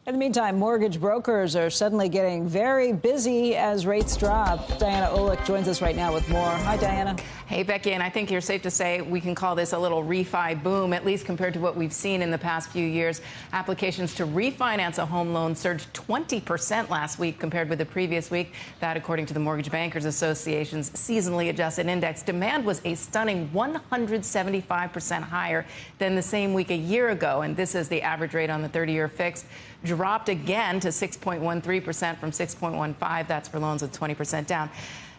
In the meantime, mortgage brokers are suddenly getting very busy as rates drop. Diana Olick joins us right now with more. Hi, Diana. Hey, Becky, and I think you're safe to say we can call this a little refi boom, at least compared to what we've seen in the past few years. Applications to refinance a home loan surged 20% last week compared with the previous week. That, according to the Mortgage Bankers Association's seasonally adjusted index. Demand was a stunning 175% higher than the same week a year ago. And this is the average rate on the 30-year fixed. Dropped again to 6.13% from 6.15. That's for loans with 20% down.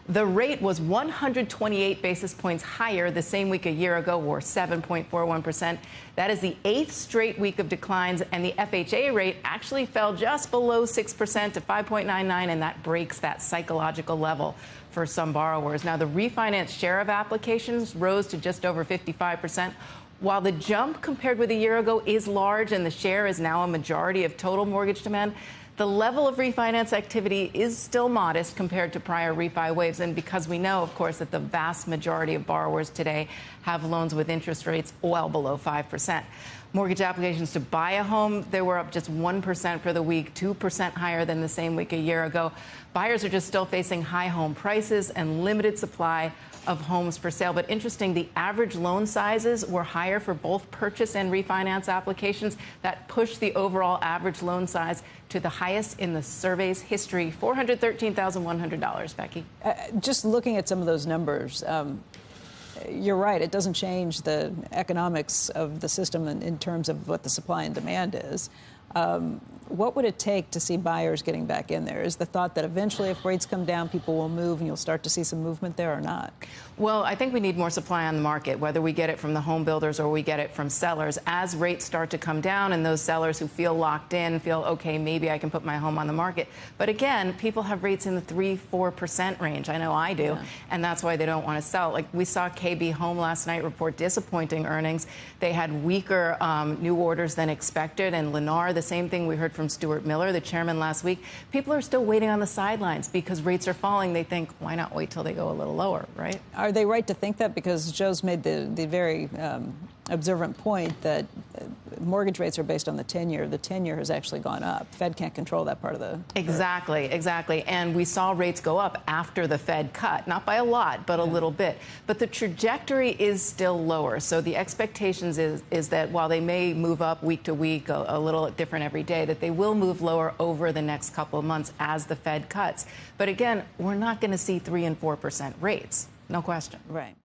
The rate was 128 basis points higher the same week a year ago, or 7.41%. That is the 8th straight week of declines, and the FHA rate actually fell just below 6% to 5.99, and that breaks that psychological level for some borrowers. Now, the refinance share of applications rose to just over 55%. While the jump compared with a year ago is large and the share is now a majority of total mortgage demand, the level of refinance activity is still modest compared to prior refi waves. And because we know, of course, that the vast majority of borrowers today have loans with interest rates well below 5%. Mortgage applications to buy a home, they were up just 1% for the week, 2% higher than the same week a year ago. Buyers are just still facing high home prices and limited supply of homes for sale. But interesting, the average loan sizes were higher for both purchase and refinance applications. That pushed the overall average loan size to the highest in the survey's history, $413,100, Becky. Just looking at some of those numbers, you're right. It doesn't change the economics of the system in terms of what the supply and demand is. What would it take to see buyers getting back in there? Is the thought that eventually if rates come down, people will move and you'll start to see some movement there or not? Well, I think we need more supply on the market, whether we get it from the home builders or we get it from sellers. As rates start to come down and those sellers who feel locked in feel, okay, maybe I can put my home on the market. But again, people have rates in the 3-4% range. I know I do. Yeah. And that's why they don't want to sell. Like we saw KB Home last night report disappointing earnings. They had weaker new orders than expected. And Lennar, the same thing we heard from Stuart Miller, the chairman, last week. People are still waiting on the sidelines because rates are falling. They think, why not wait till they go a little lower, right? Are they right to think that? Because Joe's made the very observant point that mortgage rates are based on the 10-year. The 10-year has actually gone up. Fed can't control that part of the... Exactly. And we saw rates go up after the Fed cut, not by a lot, but a little bit. But the trajectory is still lower. So the expectations is that while they may move up week to week, a little different every day, that they will move lower over the next couple of months as the Fed cuts. But again, we're not going to see 3 and 4% rates. No question. Right.